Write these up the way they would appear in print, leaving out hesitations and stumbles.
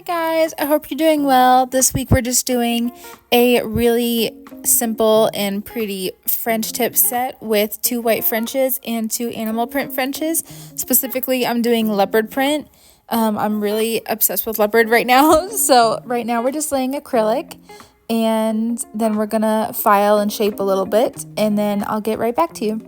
Hi guys, I hope you're doing well. This week we're just doing a really simple and pretty French tip set with 2 white Frenches and 2 animal print Frenches. Specifically, I'm doing leopard print. I'm really obsessed with leopard right now. So right now we're just laying acrylic and then we're gonna file and shape a little bit and then I'll get right back to you.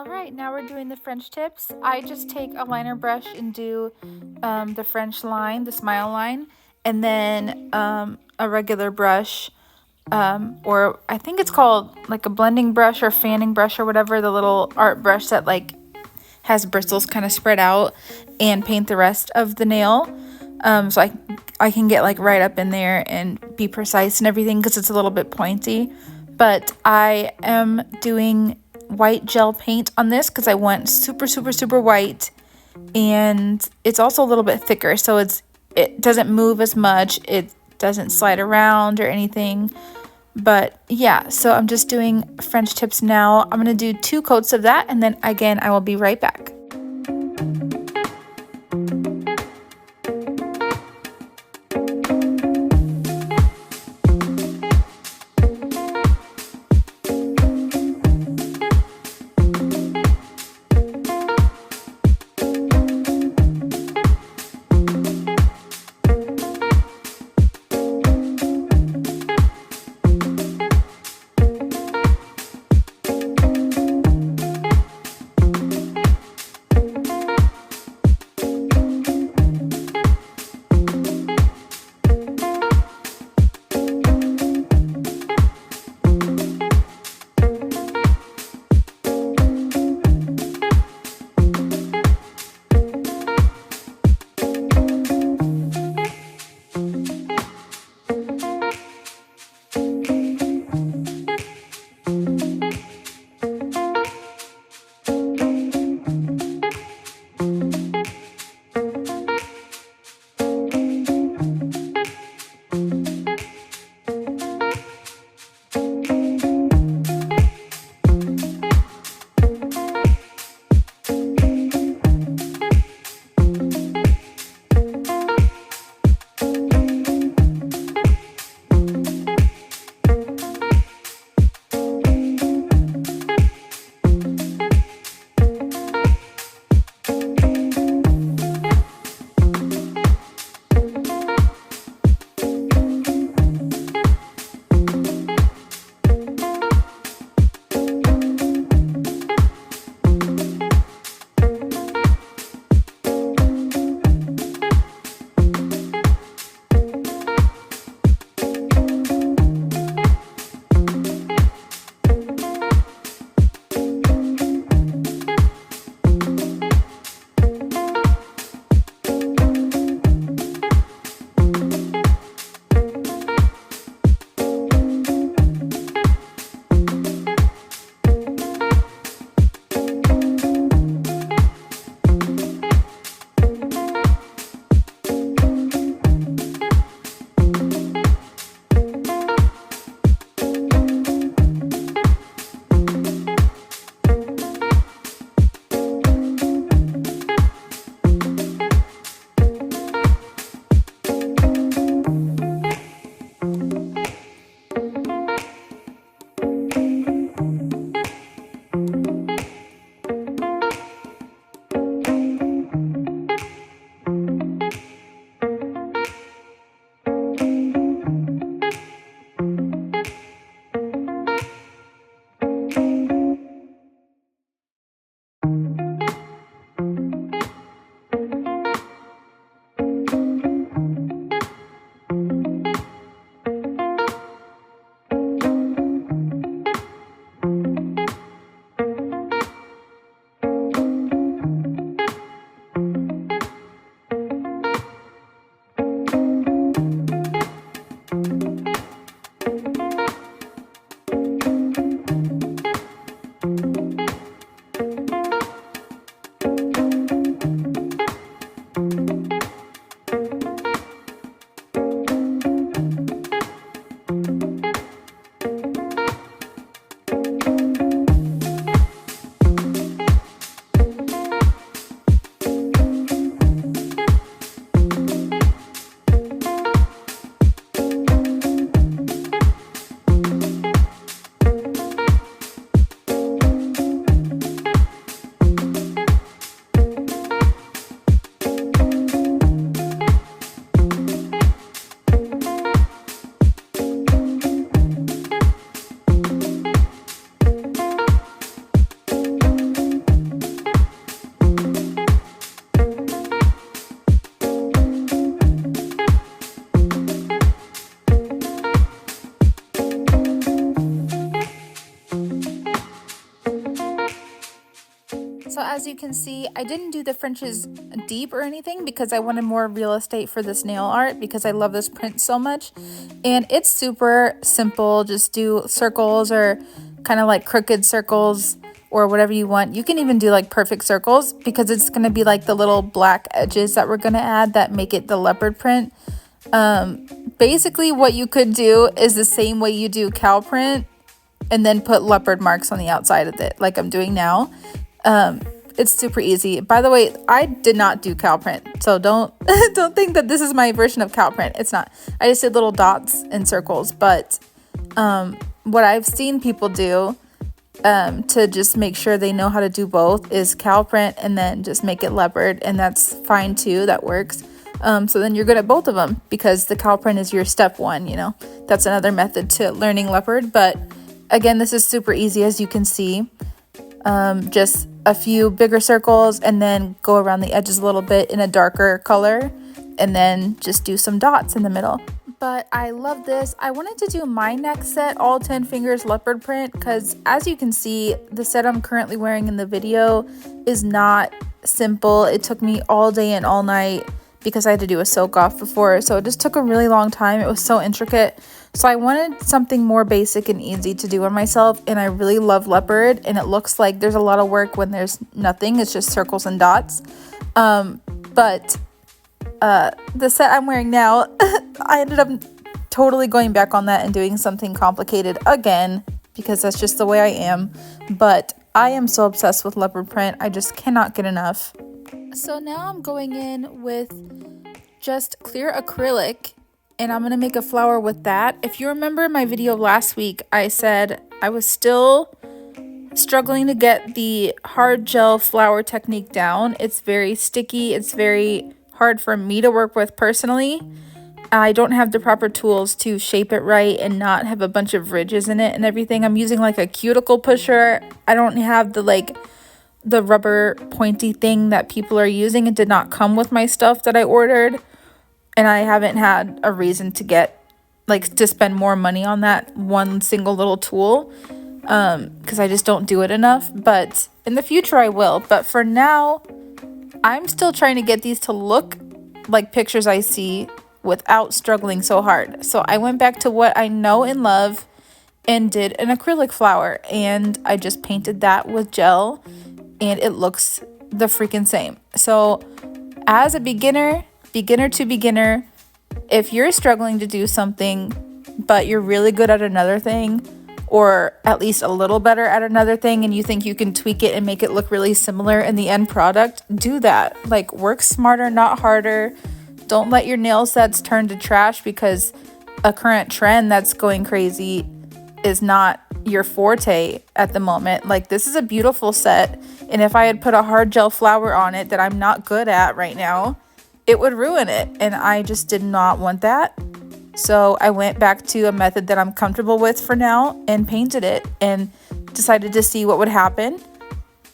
Alright, now we're doing the French tips. I just take a liner brush and do the French line, the smile line, and then a regular brush, or I think it's called like a blending brush or fanning brush or whatever, the little art brush that like has bristles kind of spread out, and paint the rest of the nail. So I can get like right up in there and be precise and everything because it's a little bit pointy. But I am doing white gel paint on this because I want super, super, super white, and it's also a little bit thicker, so it doesn't move as much, it doesn't slide around or anything. But yeah, so I'm just doing French tips now. I'm gonna do 2 coats of that, and then again I will be right back. So as you can see, I didn't do the Frenches deep or anything because I wanted more real estate for this nail art because I love this print so much. And it's super simple. Just do circles or kind of like crooked circles or whatever you want. You can even do like perfect circles because it's going to be like the little black edges that we're going to add that make it the leopard print. Basically what you could do is the same way you do cow print and then put leopard marks on the outside of it like I'm doing now. It's super easy. By the way, I did not do cow print, so don't don't think that this is my version of cow print. It's not. I just did little dots and circles, but what I've seen people do to just make sure they know how to do both is cow print and then just make it leopard, and that's fine too. That works. So then you're good at both of them because the cow print is your step one, you know. That's another method to learning leopard, but again, this is super easy as you can see. Just a few bigger circles and then go around the edges a little bit in a darker color and then just do some dots in the middle. But I love this. I wanted to do my next set all 10 fingers leopard print because as you can see, the set I'm currently wearing in the video is not simple. It took me all day and all night because I had to do a soak off before, so it just took a really long time. It was so intricate. So I wanted something more basic and easy to do on myself, and I really love leopard, and it looks like there's a lot of work when there's nothing. It's just circles and dots. But the set I'm wearing now, I ended up totally going back on that and doing something complicated again because that's just the way I am. But I am so obsessed with leopard print. I just cannot get enough. So now I'm going in with just clear acrylic and I'm going to make a flower with that. If you remember my video last week, I said I was still struggling to get the hard gel flower technique down. It's very sticky. It's very hard for me to work with personally. I don't have the proper tools to shape it right and not have a bunch of ridges in it and everything. I'm using like a cuticle pusher. I don't have the rubber pointy thing that people are using. It did not come with my stuff that I ordered, and I haven't had a reason to spend more money on that one single little tool because I just don't do it enough. But in the future I will. But for now, I'm still trying to get these to look like pictures I see without struggling so hard. So I went back to what I know and love and did an acrylic flower, and I just painted that with gel. And it looks the freaking same. So as a beginner to beginner, if you're struggling to do something, but you're really good at another thing, or at least a little better at another thing, and you think you can tweak it and make it look really similar in the end product, do that. Like, work smarter, not harder. Don't let your nail sets turn to trash because a current trend that's going crazy is not your forte at the moment. Like, this is a beautiful set, and if I had put a hard gel flower on it that I'm not good at right now, it would ruin it, and I just did not want that. So I went back to a method that I'm comfortable with for now and painted it and decided to see what would happen,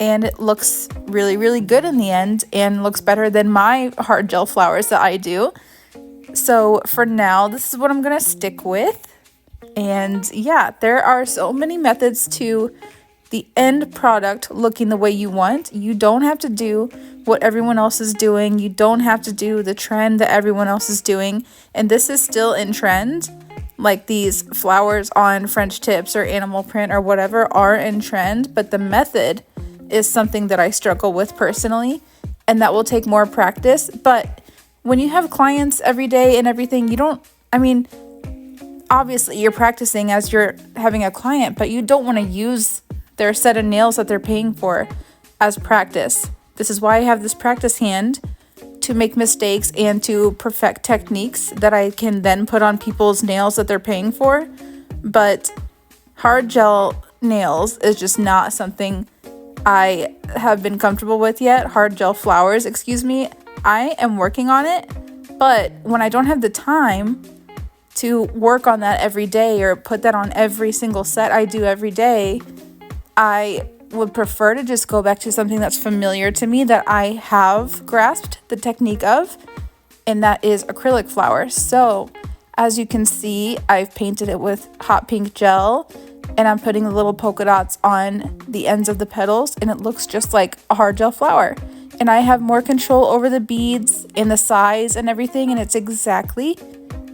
and it looks really, really good in the end and looks better than my hard gel flowers that I do. So for now, this is what I'm gonna stick with. And yeah, there are so many methods to the end product looking the way you want. You don't have to do what everyone else is doing. You don't have to do the trend that everyone else is doing. And this is still in trend. Like, these flowers on French tips or animal print or whatever are in trend. But the method is something that I struggle with personally. And that will take more practice. But when you have clients every day and everything, obviously you're practicing as you're having a client, but you don't want to use their set of nails that they're paying for as practice. This is why I have this practice hand, to make mistakes and to perfect techniques that I can then put on people's nails that they're paying for. But hard gel nails is just not something I have been comfortable with yet. Hard gel flowers, excuse me. I am working on it, but when I don't have the time to work on that every day or put that on every single set I do every day, I would prefer to just go back to something that's familiar to me, that I have grasped the technique of, and that is acrylic flowers. So as you can see, I've painted it with hot pink gel, and I'm putting the little polka dots on the ends of the petals, and it looks just like a hard gel flower. And I have more control over the beads and the size and everything, and it's exactly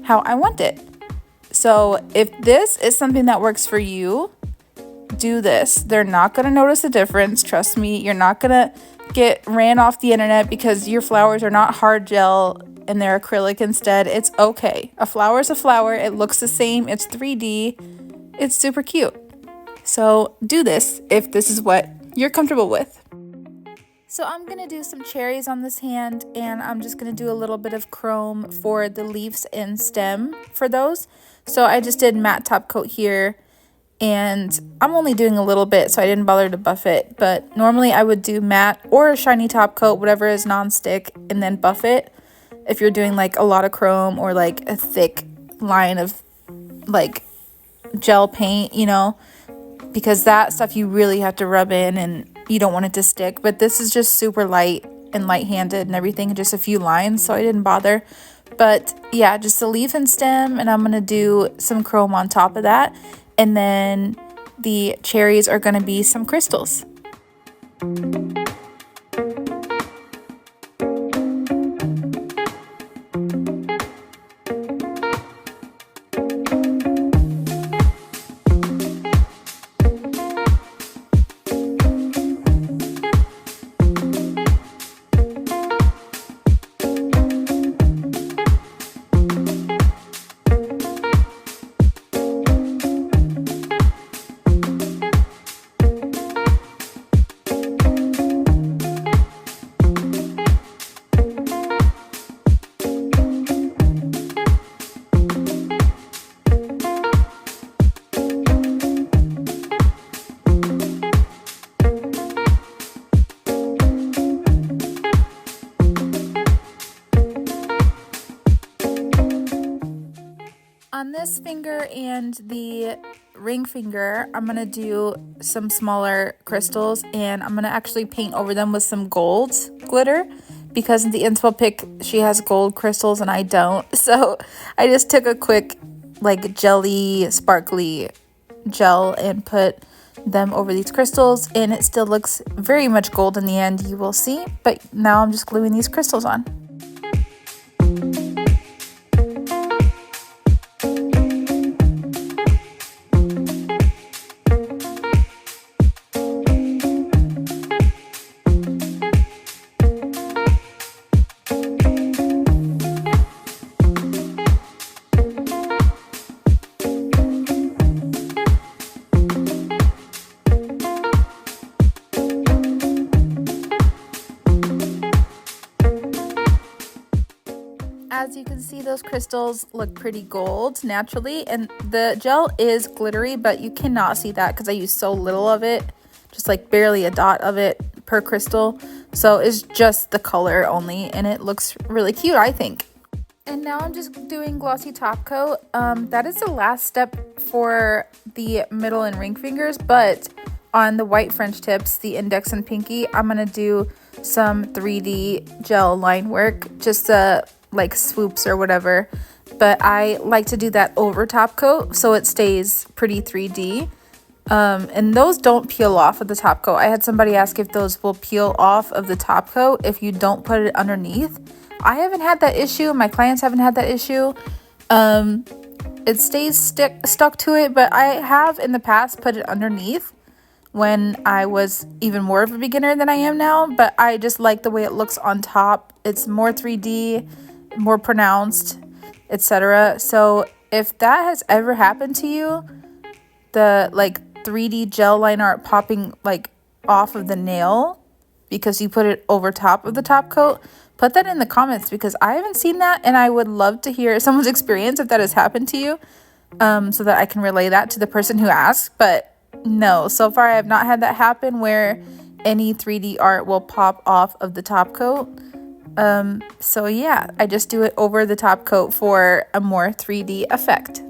how I want it. So if this is something that works for you, do this. They're not going to notice the difference. Trust me, you're not going to get ran off the internet because your flowers are not hard gel and they're acrylic instead. It's okay. A flower is a flower. It looks the same. It's 3D. It's super cute. So do this if this is what you're comfortable with. So I'm going to do some cherries on this hand, and I'm just going to do a little bit of chrome for the leaves and stem for those. So I just did matte top coat here, and I'm only doing a little bit, so I didn't bother to buff it. But normally I would do matte or a shiny top coat, whatever is non-stick, and then buff it if you're doing like a lot of chrome or like a thick line of like gel paint, you know, because that stuff you really have to rub in and you don't want it to stick. But this is just super light and light-handed and everything, just a few lines, so I didn't bother. But yeah, just the leaf and stem, and I'm gonna do some chrome on top of that, and then the cherries are gonna be some crystals. On this finger and the ring finger, I'm going to do some smaller crystals, and I'm going to actually paint over them with some gold glitter, because in the inspo pic she has gold crystals and I don't. So I just took a quick like jelly sparkly gel and put them over these crystals, and it still looks very much gold in the end, you will see. But now I'm just gluing these crystals on. As you can see, those crystals look pretty gold naturally, and the gel is glittery, but you cannot see that because I use so little of it, just like barely a dot of it per crystal. So it's just the color only, and it looks really cute, I think. And now I'm just doing glossy top coat. That is the last step for the middle and ring fingers, but on the white French tips, the index and pinky, I'm gonna do some 3D gel line work, just like swoops or whatever. But I like to do that over top coat so it stays pretty 3D. And those don't peel off of the top coat. I had somebody ask if those will peel off of the top coat if you don't put it underneath. I haven't had that issue. My clients haven't had that issue. It stays stuck to it, but I have in the past put it underneath when I was even more of a beginner than I am now. But I just like the way it looks on top. It's more 3D, more pronounced, etc. So if that has ever happened to you, the like 3D gel line art popping like off of the nail because you put it over top of the top coat, put that in the comments, because I haven't seen that, and I would love to hear someone's experience if that has happened to you, so that I can relay that to the person who asked. But no, so far I have not had that happen where any 3D art will pop off of the top coat. So yeah, I just do it over the top coat for a more 3D effect.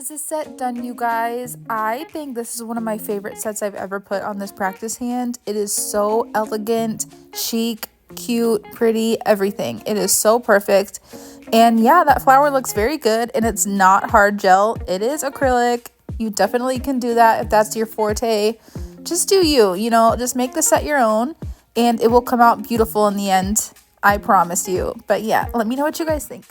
is the set done, you guys. I think this is one of my favorite sets I've ever put on this practice hand. It is so elegant, chic, cute, pretty, everything. It is so perfect. And yeah, that flower looks very good, and it's not hard gel. It is acrylic. You definitely can do that if that's your forte. Just do you, just make the set your own, and it will come out beautiful in the end. I promise you. But yeah, let me know what you guys think.